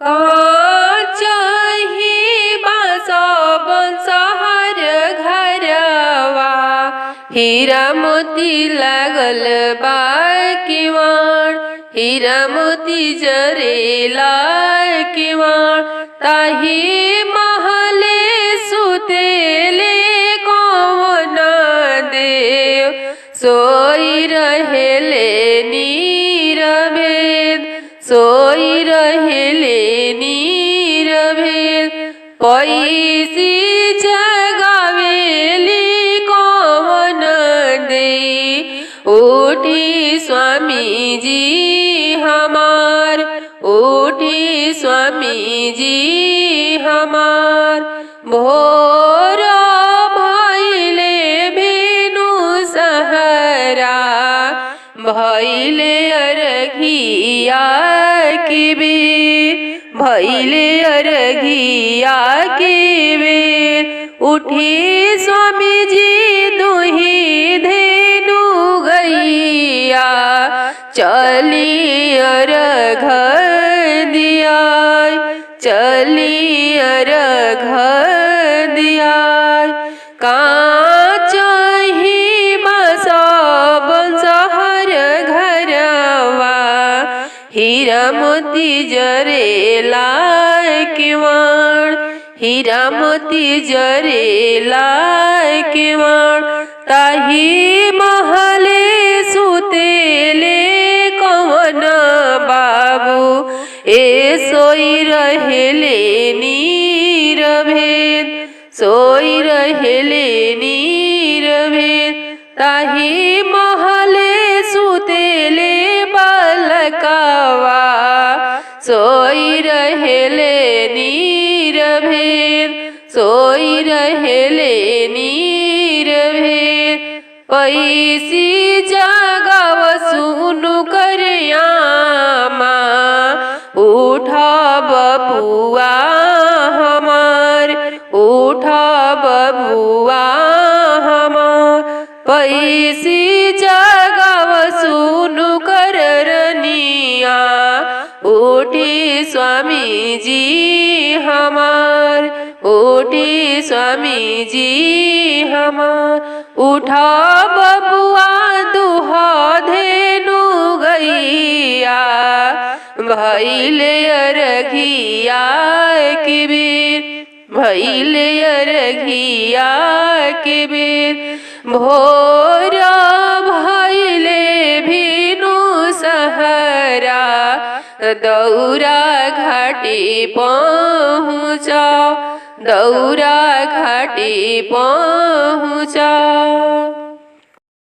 काचही बाँस बंसहर घरवा, हीरा मोती लागल बा किवाड़, हीरा मोती जरेला किवाड़। ताही महले सुतेले कौन देव, सोई रहेले नीरभेद, सोई रहेले नीरभेद। पैसी जगावेली कौन देई, उठी स्वामी जी हमार, उठी स्वामी जी हमार। भोर भइले भेनु सहरा, भइले अरघिया के बेर, भइले अरघिया के बेर। उठी स्वामी जी दुही धेनु गैया, चली अर्घ दियाय, चली अर्घ दियाय। काचही बाँस बंसहर घरवा, हीरा मोती जरेला किवाड़, हीरा मोती जरेला किवाड़। ताही महले सुतेले कौन बाबू, ए सोई रहेले नीरभेद, सोई रहेले नीरभेद। ताही महले सुतेले बालकवा, सोई रहेले नीरभेद, सोई रहेले नीरभेद। पैसी जगाव सुनु करयामा, उठा बबुआ हमार, उठा बबुआ हमार। पैसी जगाव सुनु करनिया, उठी स्वामी जी हमार, उठी स्वामी जी हमार। उठा बबुआ दुहा धेनु गैया, भइले अरघिया के बेर, भइले अरघिया के बेर। भोर भइले भेनु सहरा, दौरा घाटी पहुँचाओ, दौरा घाटी पहुँचाओ।